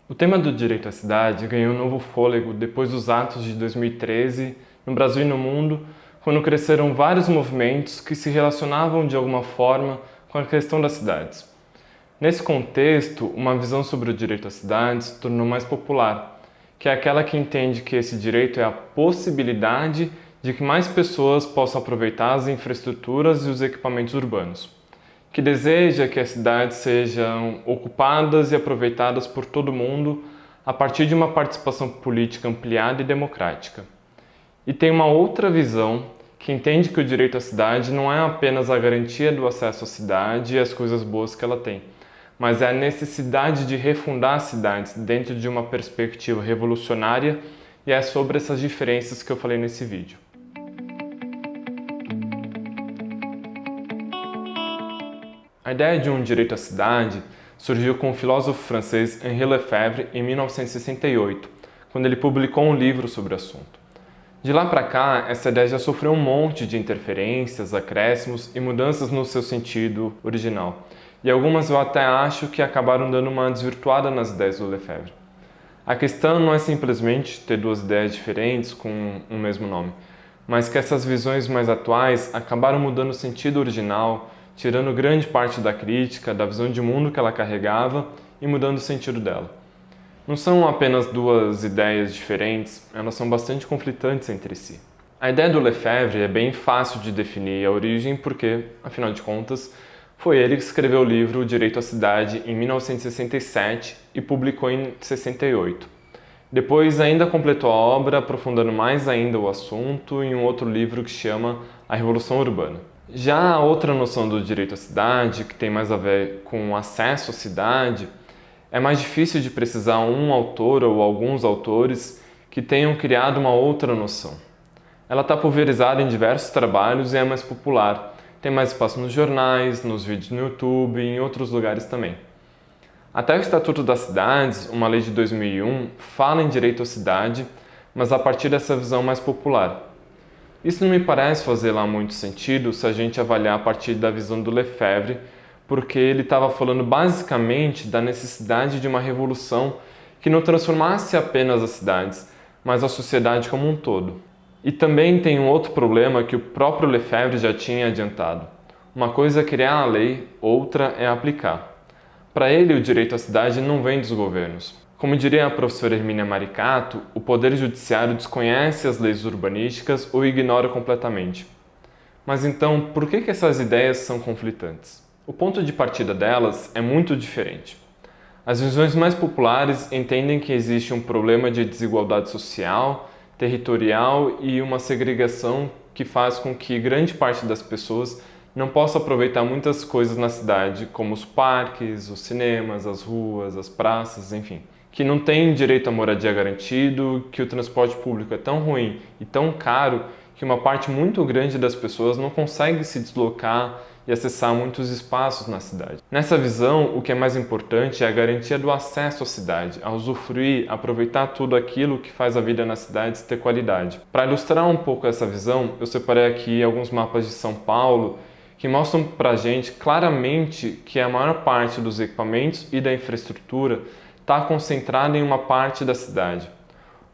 O tema do direito à cidade ganhou um novo fôlego depois dos atos de 2013 no Brasil e no mundo, quando cresceram vários movimentos que se relacionavam de alguma forma com a questão das cidades. Nesse contexto, uma visão sobre o direito às cidades se tornou mais popular, que é aquela que entende que esse direito é a possibilidade de que mais pessoas possam aproveitar as infraestruturas e os equipamentos urbanos, que deseja que as cidades sejam ocupadas e aproveitadas por todo mundo a partir de uma participação política ampliada e democrática. E tem uma outra visão que entende que o direito à cidade não é apenas a garantia do acesso à cidade e às coisas boas que ela tem, mas é a necessidade de refundar cidades dentro de uma perspectiva revolucionária, e é sobre essas diferenças que eu falei nesse vídeo. A ideia de um direito à cidade surgiu com o filósofo francês Henri Lefebvre em 1968, quando ele publicou um livro sobre o assunto. De lá para cá, essa ideia já sofreu um monte de interferências, acréscimos e mudanças no seu sentido original. E algumas eu até acho que acabaram dando uma desvirtuada nas ideias do Lefebvre. A questão não é simplesmente ter duas ideias diferentes com o mesmo nome, mas que essas visões mais atuais acabaram mudando o sentido original, tirando grande parte da crítica, da visão de mundo que ela carregava e mudando o sentido dela. Não são apenas duas ideias diferentes, elas são bastante conflitantes entre si. A ideia do Lefebvre é bem fácil de definir a origem porque, afinal de contas, foi ele que escreveu o livro O Direito à Cidade em 1967 e publicou em 68. Depois ainda completou a obra aprofundando mais ainda o assunto em um outro livro que chama A Revolução Urbana. Já a outra noção do direito à cidade, que tem mais a ver com o acesso à cidade, é mais difícil de precisar um autor ou alguns autores que tenham criado uma outra noção. Ela está pulverizada em diversos trabalhos e é mais popular. Tem mais espaço nos jornais, nos vídeos no YouTube e em outros lugares também. Até o Estatuto das Cidades, uma lei de 2001, fala em direito à cidade, mas a partir dessa visão mais popular. Isso não me parece fazer lá muito sentido se a gente avaliar a partir da visão do Lefebvre, porque ele estava falando basicamente da necessidade de uma revolução que não transformasse apenas as cidades, mas a sociedade como um todo. E também tem um outro problema que o próprio Lefebvre já tinha adiantado. Uma coisa é criar a lei, outra é aplicar. Para ele, o direito à cidade não vem dos governos. Como diria a professora Hermínia Maricato, o Poder Judiciário desconhece as leis urbanísticas ou ignora completamente. Mas então, por que essas ideias são conflitantes? O ponto de partida delas é muito diferente. As visões mais populares entendem que existe um problema de desigualdade social, territorial e uma segregação que faz com que grande parte das pessoas não possa aproveitar muitas coisas na cidade, como os parques, os cinemas, as ruas, as praças, enfim. Que não tem direito à moradia garantido, que o transporte público é tão ruim e tão caro que uma parte muito grande das pessoas não consegue se deslocar e acessar muitos espaços na cidade. Nessa visão, o que é mais importante é a garantia do acesso à cidade, a usufruir, aproveitar tudo aquilo que faz a vida nas cidades ter qualidade. Para ilustrar um pouco essa visão, eu separei aqui alguns mapas de São Paulo que mostram pra gente claramente que a maior parte dos equipamentos e da infraestrutura está concentrada em uma parte da cidade,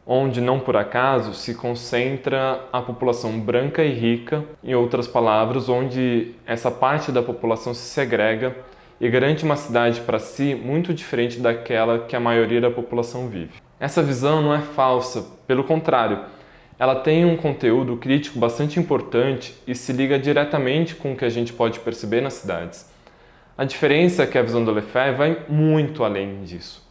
onde, não por acaso, se concentra a população branca e rica, em outras palavras, onde essa parte da população se segrega e garante uma cidade para si muito diferente daquela que a maioria da população vive. Essa visão não é falsa, pelo contrário, ela tem um conteúdo crítico bastante importante e se liga diretamente com o que a gente pode perceber nas cidades. A diferença é que a visão do Lefebvre vai muito além disso.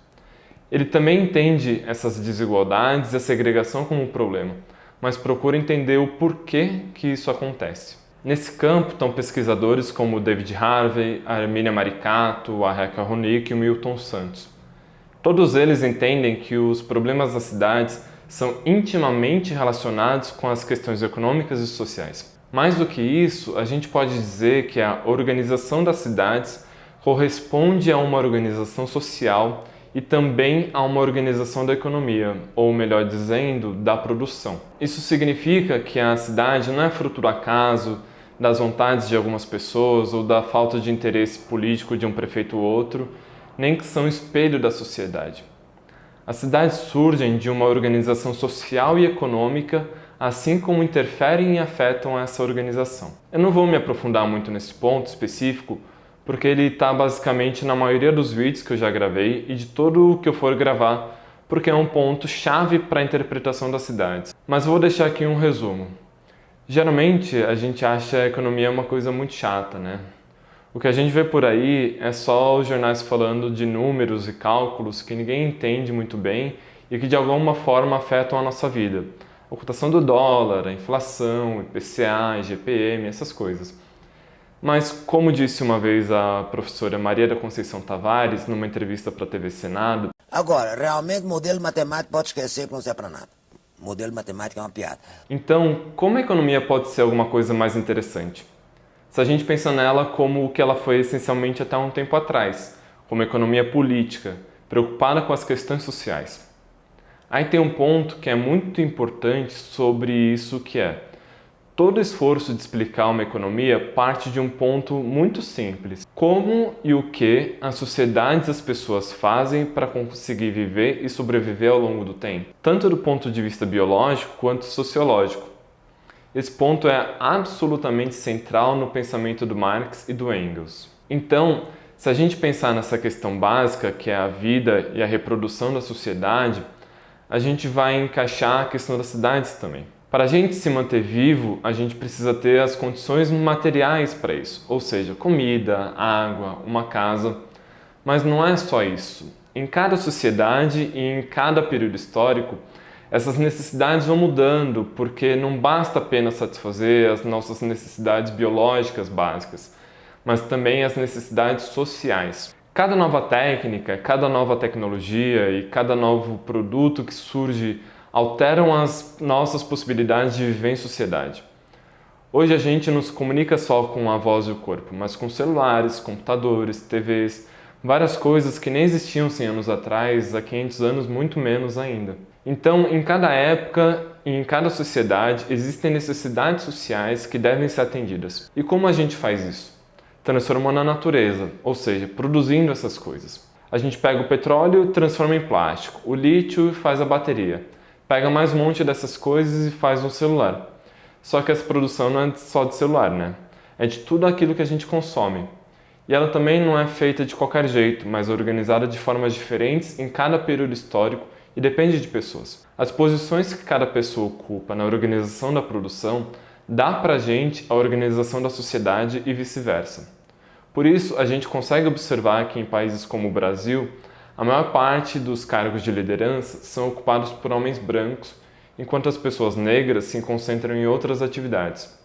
Ele também entende essas desigualdades e a segregação como um problema, mas procura entender o porquê que isso acontece. Nesse campo estão pesquisadores como David Harvey, a Hermínia Maricato, a Raquel Ronick e o Milton Santos. Todos eles entendem que os problemas das cidades são intimamente relacionados com as questões econômicas e sociais. Mais do que isso, a gente pode dizer que a organização das cidades corresponde a uma organização social e também a uma organização da economia, ou melhor dizendo, da produção. Isso significa que a cidade não é fruto do acaso, das vontades de algumas pessoas ou da falta de interesse político de um prefeito ou outro, nem que são espelho da sociedade. As cidades surgem de uma organização social e econômica, assim como interferem e afetam essa organização. Eu não vou me aprofundar muito nesse ponto específico, porque ele está basicamente na maioria dos vídeos que eu já gravei e de todo o que eu for gravar, porque é um ponto chave para a interpretação das cidades. Mas vou deixar aqui um resumo. Geralmente a gente acha a economia uma coisa muito chata, né? O que a gente vê por aí é só os jornais falando de números e cálculos que ninguém entende muito bem e que de alguma forma afetam a nossa vida. A cotação do dólar, a inflação, IPCA, IGPM, essas coisas. Mas, como disse uma vez a professora Maria da Conceição Tavares, numa entrevista para a TV Senado... Agora, realmente, modelo matemático pode esquecer que não serve para nada. Modelo matemático é uma piada. Então, como a economia pode ser alguma coisa mais interessante? Se a gente pensa nela como o que ela foi essencialmente até um tempo atrás, como economia política, preocupada com as questões sociais. Aí tem um ponto que é muito importante sobre isso, que é: todo esforço de explicar uma economia parte de um ponto muito simples. Como e o que as sociedades e as pessoas fazem para conseguir viver e sobreviver ao longo do tempo, tanto do ponto de vista biológico quanto sociológico. Esse ponto é absolutamente central no pensamento do Marx e do Engels. Então, se a gente pensar nessa questão básica, que é a vida e a reprodução da sociedade, a gente vai encaixar a questão das cidades também. Para a gente se manter vivo, a gente precisa ter as condições materiais para isso, ou seja, comida, água, uma casa. Mas não é só isso. Em cada sociedade e em cada período histórico, essas necessidades vão mudando, porque não basta apenas satisfazer as nossas necessidades biológicas básicas, mas também as necessidades sociais. Cada nova técnica, cada nova tecnologia e cada novo produto que surge alteram as nossas possibilidades de viver em sociedade. Hoje a gente não se comunica só com a voz e o corpo, mas com celulares, computadores, TVs, várias coisas que nem existiam 100 anos atrás, há 500 anos muito menos ainda. Então, em cada época e em cada sociedade existem necessidades sociais que devem ser atendidas. E como a gente faz isso? Transformando a natureza, ou seja, produzindo essas coisas. A gente pega o petróleo e transforma em plástico, o lítio e faz a bateria. Pega mais um monte dessas coisas e faz um celular. Só que essa produção não é só de celular, né? É de tudo aquilo que a gente consome. E ela também não é feita de qualquer jeito, mas organizada de formas diferentes em cada período histórico e depende de pessoas. As posições que cada pessoa ocupa na organização da produção dá pra gente a organização da sociedade e vice-versa. Por isso, a gente consegue observar que em países como o Brasil, a maior parte dos cargos de liderança são ocupados por homens brancos, enquanto as pessoas negras se concentram em outras atividades.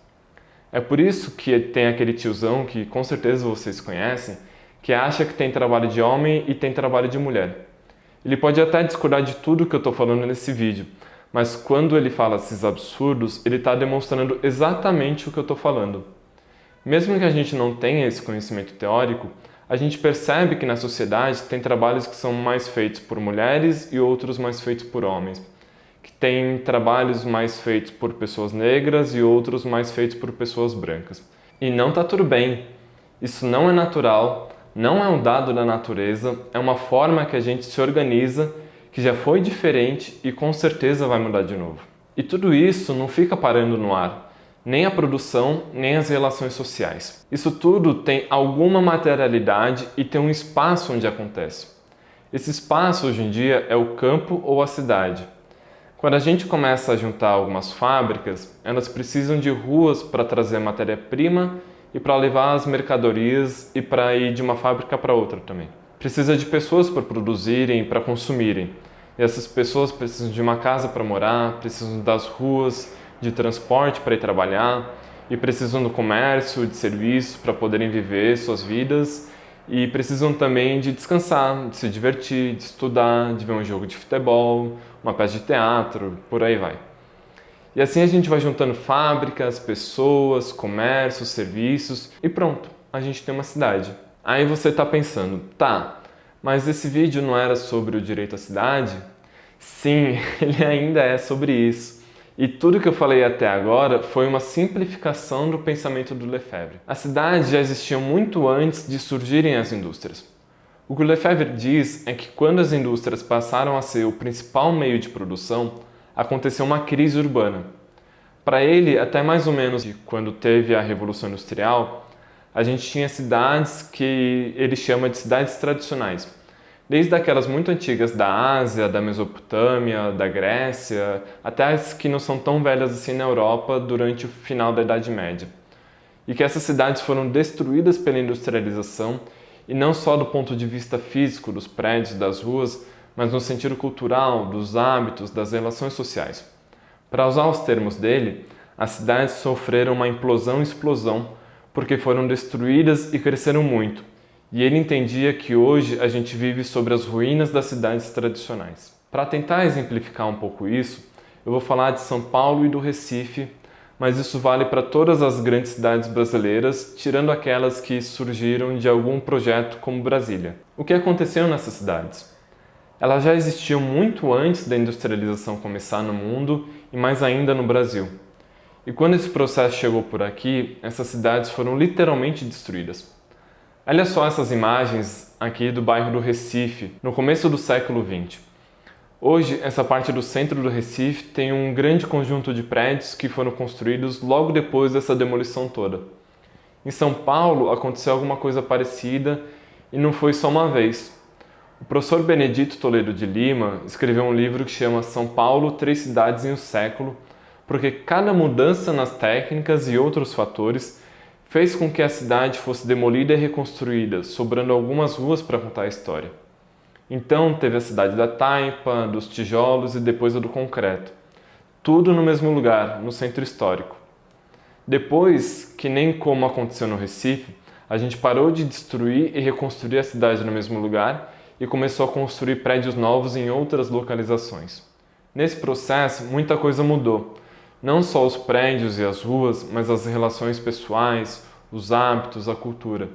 É por isso que tem aquele tiozão que com certeza vocês conhecem, que acha que tem trabalho de homem e tem trabalho de mulher. Ele pode até discordar de tudo que eu estou falando nesse vídeo, mas quando ele fala esses absurdos, ele está demonstrando exatamente o que eu estou falando. Mesmo que a gente não tenha esse conhecimento teórico, a gente percebe que na sociedade tem trabalhos que são mais feitos por mulheres e outros mais feitos por homens. Que tem trabalhos mais feitos por pessoas negras e outros mais feitos por pessoas brancas. E não está tudo bem. Isso não é natural, não é um dado da natureza, é uma forma que a gente se organiza, que já foi diferente e com certeza vai mudar de novo. E tudo isso não fica parando no ar. Nem a produção, nem as relações sociais. Isso tudo tem alguma materialidade e tem um espaço onde acontece. Esse espaço, hoje em dia, é o campo ou a cidade. Quando a gente começa a juntar algumas fábricas, elas precisam de ruas para trazer matéria-prima e para levar as mercadorias e para ir de uma fábrica para outra também. Precisa de pessoas para produzirem e para consumirem. E essas pessoas precisam de uma casa para morar, precisam das ruas, de transporte para ir trabalhar e precisam do comércio, de serviço para poderem viver suas vidas e precisam também de descansar, de se divertir, de estudar, de ver um jogo de futebol, uma peça de teatro, por aí vai. E assim a gente vai juntando fábricas, pessoas, comércios, serviços e pronto, a gente tem uma cidade. Aí você está pensando, tá, mas esse vídeo não era sobre o direito à cidade? Sim, ele ainda é sobre isso. E tudo que eu falei até agora foi uma simplificação do pensamento do Lefebvre. As cidades já existiam muito antes de surgirem as indústrias. O que o Lefebvre diz é que quando as indústrias passaram a ser o principal meio de produção, aconteceu uma crise urbana. Para ele, até mais ou menos quando teve a Revolução Industrial, a gente tinha cidades que ele chama de cidades tradicionais. Desde aquelas muito antigas da Ásia, da Mesopotâmia, da Grécia, até as que não são tão velhas assim na Europa durante o final da Idade Média. E que essas cidades foram destruídas pela industrialização, e não só do ponto de vista físico dos prédios, das ruas, mas no sentido cultural, dos hábitos, das relações sociais. Para usar os termos dele, as cidades sofreram uma implosão e explosão porque foram destruídas e cresceram muito. E ele entendia que hoje a gente vive sobre as ruínas das cidades tradicionais. Para tentar exemplificar um pouco isso, eu vou falar de São Paulo e do Recife, mas isso vale para todas as grandes cidades brasileiras, tirando aquelas que surgiram de algum projeto como Brasília. O que aconteceu nessas cidades? Elas já existiam muito antes da industrialização começar no mundo e mais ainda no Brasil. E quando esse processo chegou por aqui, essas cidades foram literalmente destruídas. Olha só essas imagens aqui do bairro do Recife, no começo do século XX. Hoje, essa parte do centro do Recife tem um grande conjunto de prédios que foram construídos logo depois dessa demolição toda. Em São Paulo aconteceu alguma coisa parecida e não foi só uma vez. O professor Benedito Toledo de Lima escreveu um livro que chama São Paulo, Três Cidades em um Século, porque cada mudança nas técnicas e outros fatores fez com que a cidade fosse demolida e reconstruída, sobrando algumas ruas para contar a história. Então teve a cidade da taipa, dos tijolos e depois a do concreto. Tudo no mesmo lugar, no centro histórico. Depois, que nem como aconteceu no Recife, a gente parou de destruir e reconstruir a cidade no mesmo lugar e começou a construir prédios novos em outras localizações. Nesse processo, muita coisa mudou. Não só os prédios e as ruas, mas as relações pessoais, os hábitos, a cultura.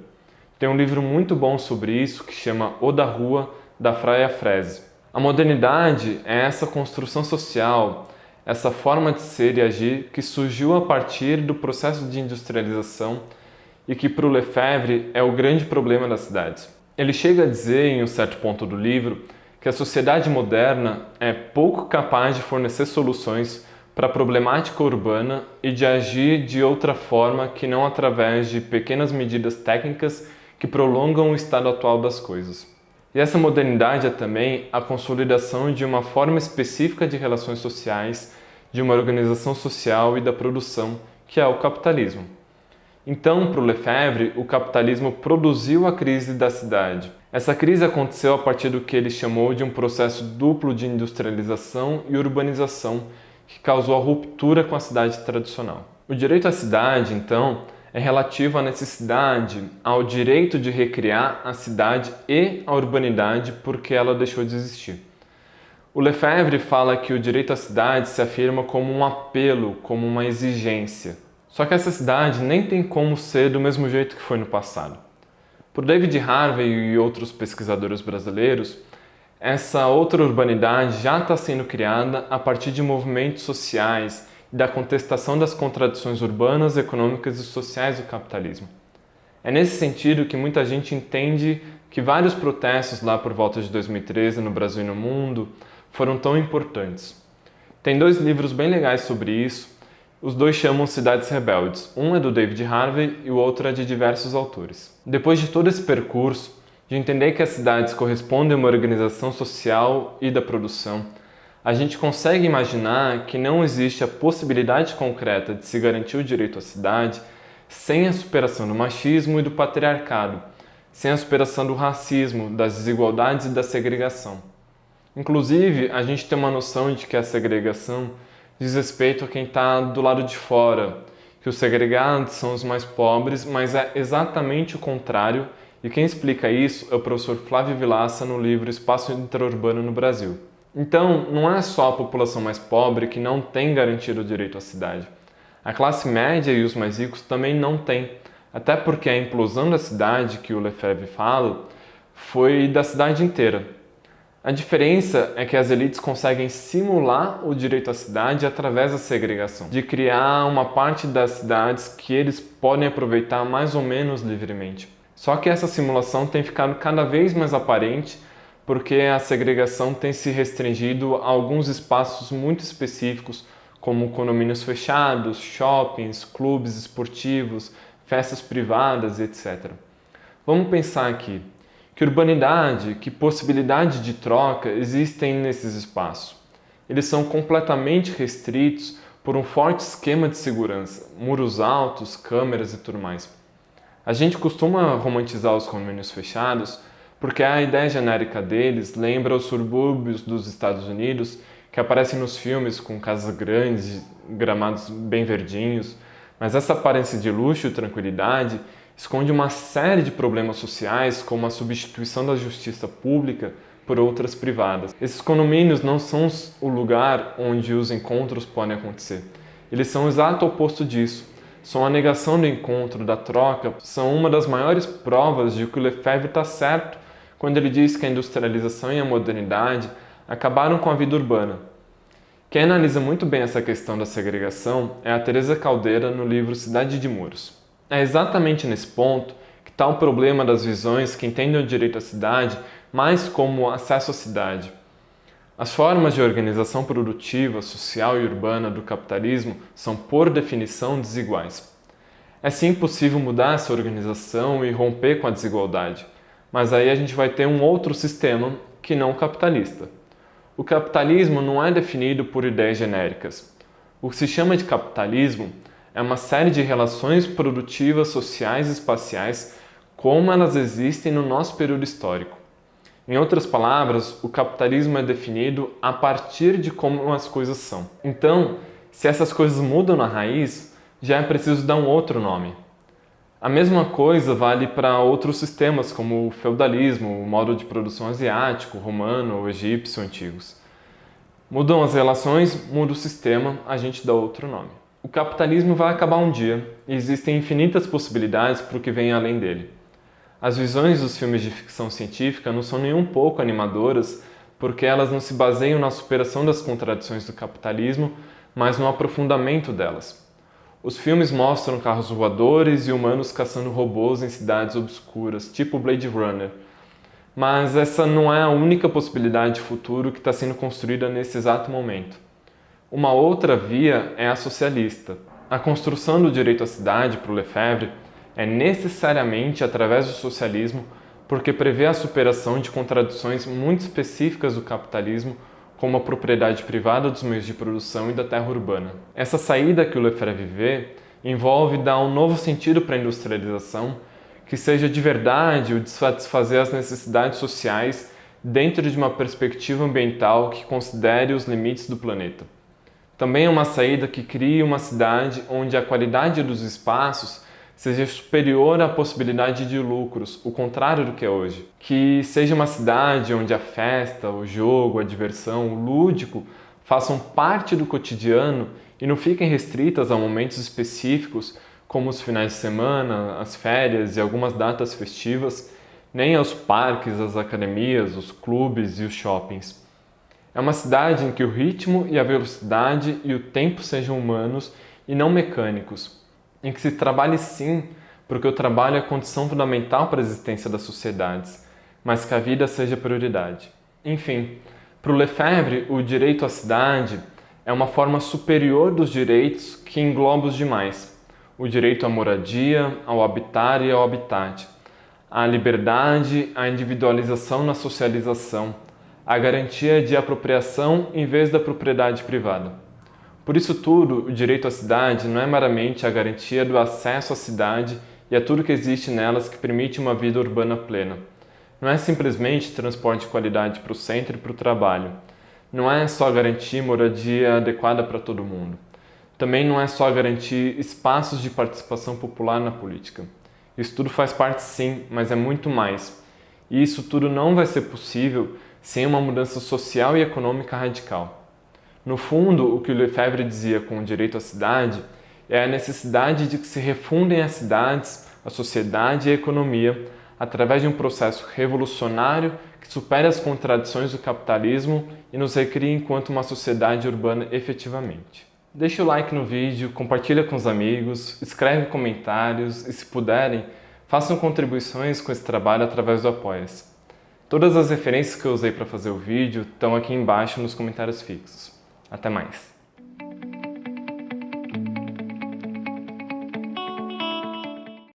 Tem um livro muito bom sobre isso que chama O da Rua, da Fraia Frese. A modernidade é essa construção social, essa forma de ser e agir que surgiu a partir do processo de industrialização e que para o Lefebvre é o grande problema das cidades. Ele chega a dizer, em um certo ponto do livro, que a sociedade moderna é pouco capaz de fornecer soluções para a problemática urbana e de agir de outra forma que não através de pequenas medidas técnicas que prolongam o estado atual das coisas. E essa modernidade é também a consolidação de uma forma específica de relações sociais, de uma organização social e da produção, que é o capitalismo. Então, para o Lefebvre, o capitalismo produziu a crise da cidade. Essa crise aconteceu a partir do que ele chamou de um processo duplo de industrialização e urbanização, que causou a ruptura com a cidade tradicional. O direito à cidade, então, é relativo à necessidade, ao direito de recriar a cidade e a urbanidade porque ela deixou de existir. O Lefebvre fala que o direito à cidade se afirma como um apelo, como uma exigência. Só que essa cidade nem tem como ser do mesmo jeito que foi no passado. Por David Harvey e outros pesquisadores brasileiros, essa outra urbanidade já está sendo criada a partir de movimentos sociais e da contestação das contradições urbanas, econômicas e sociais do capitalismo. É nesse sentido que muita gente entende que vários protestos lá por volta de 2013 no Brasil e no mundo foram tão importantes. Tem dois livros bem legais sobre isso, os dois chamam Cidades Rebeldes. Um é do David Harvey e o outro é de diversos autores. Depois de todo esse percurso, de entender que as cidades correspondem a uma organização social e da produção, a gente consegue imaginar que não existe a possibilidade concreta de se garantir o direito à cidade sem a superação do machismo e do patriarcado, sem a superação do racismo, das desigualdades e da segregação. Inclusive, a gente tem uma noção de que a segregação diz respeito a quem está do lado de fora, que os segregados são os mais pobres, mas é exatamente o contrário, e quem explica isso é o professor Flávio Vilaça no livro Espaço Interurbano no Brasil. Então, não é só a população mais pobre que não tem garantido o direito à cidade. A classe média e os mais ricos também não têm, até porque a implosão da cidade, que o Lefebvre fala, foi da cidade inteira. A diferença é que as elites conseguem simular o direito à cidade através da segregação, de criar uma parte das cidades que eles podem aproveitar mais ou menos livremente. Só que essa simulação tem ficado cada vez mais aparente porque a segregação tem se restringido a alguns espaços muito específicos, como condomínios fechados, shoppings, clubes esportivos, festas privadas, etc. Vamos pensar aqui, que urbanidade, que possibilidade de troca existem nesses espaços? Eles são completamente restritos por um forte esquema de segurança, muros altos, câmeras e tudo mais. A gente costuma romantizar os condomínios fechados porque a ideia genérica deles lembra os subúrbios dos Estados Unidos que aparecem nos filmes com casas grandes, gramados bem verdinhos, mas essa aparência de luxo e tranquilidade esconde uma série de problemas sociais, como a substituição da justiça pública por outras privadas. Esses condomínios não são o lugar onde os encontros podem acontecer. Eles são o exato oposto disso. São a negação do encontro, da troca, são uma das maiores provas de que o Lefebvre está certo quando ele diz que a industrialização e a modernidade acabaram com a vida urbana. Quem analisa muito bem essa questão da segregação é a Teresa Caldeira no livro Cidade de Muros. É exatamente nesse ponto que está o problema das visões que entendem o direito à cidade mais como acesso à cidade. As formas de organização produtiva, social e urbana do capitalismo são, por definição, desiguais. É sim possível mudar essa organização e romper com a desigualdade, mas aí a gente vai ter um outro sistema que não o capitalista. O capitalismo não é definido por ideias genéricas. O que se chama de capitalismo é uma série de relações produtivas, sociais e espaciais como elas existem no nosso período histórico. Em outras palavras, o capitalismo é definido a partir de como as coisas são. Então, se essas coisas mudam na raiz, já é preciso dar um outro nome. A mesma coisa vale para outros sistemas, como o feudalismo, o modo de produção asiático, romano ou egípcio antigos. Mudam as relações, muda o sistema, a gente dá outro nome. O capitalismo vai acabar um dia e existem infinitas possibilidades para o que vem além dele. As visões dos filmes de ficção científica não são nem um pouco animadoras porque elas não se baseiam na superação das contradições do capitalismo, mas no aprofundamento delas. Os filmes mostram carros voadores e humanos caçando robôs em cidades obscuras, tipo Blade Runner. Mas essa não é a única possibilidade de futuro que está sendo construída nesse exato momento. Uma outra via é a socialista. A construção do direito à cidade para o Lefebvre é necessariamente através do socialismo porque prevê a superação de contradições muito específicas do capitalismo, como a propriedade privada dos meios de produção e da terra urbana. Essa saída que o Lefebvre vê envolve dar um novo sentido para a industrialização que seja de verdade o de satisfazer as necessidades sociais dentro de uma perspectiva ambiental que considere os limites do planeta. Também é uma saída que crie uma cidade onde a qualidade dos espaços seja superior à possibilidade de lucros, o contrário do que é hoje. Que seja uma cidade onde a festa, o jogo, a diversão, o lúdico façam parte do cotidiano e não fiquem restritas a momentos específicos como os finais de semana, as férias e algumas datas festivas, nem aos parques, as academias, os clubes e os shoppings. É uma cidade em que o ritmo e a velocidade e o tempo sejam humanos e não mecânicos, em que se trabalhe sim, porque o trabalho é a condição fundamental para a existência das sociedades, mas que a vida seja prioridade. Enfim, para o Lefebvre, o direito à cidade é uma forma superior dos direitos que engloba os demais. O direito à moradia, ao habitar e ao habitat, à liberdade, à individualização na socialização, à garantia de apropriação em vez da propriedade privada. Por isso tudo, o direito à cidade não é meramente a garantia do acesso à cidade e a tudo que existe nelas que permite uma vida urbana plena. Não é simplesmente transporte de qualidade para o centro e para o trabalho. Não é só garantir moradia adequada para todo mundo. Também não é só garantir espaços de participação popular na política. Isso tudo faz parte sim, mas é muito mais. E isso tudo não vai ser possível sem uma mudança social e econômica radical. No fundo, o que o Lefebvre dizia com o direito à cidade é a necessidade de que se refundem as cidades, a sociedade e a economia através de um processo revolucionário que supere as contradições do capitalismo e nos recrie enquanto uma sociedade urbana efetivamente. Deixa o like no vídeo, compartilha com os amigos, escreve comentários e, se puderem, Façam contribuições com esse trabalho através do Apoia-se. Todas as referências que eu usei para fazer o vídeo estão aqui embaixo nos comentários fixos. Até mais!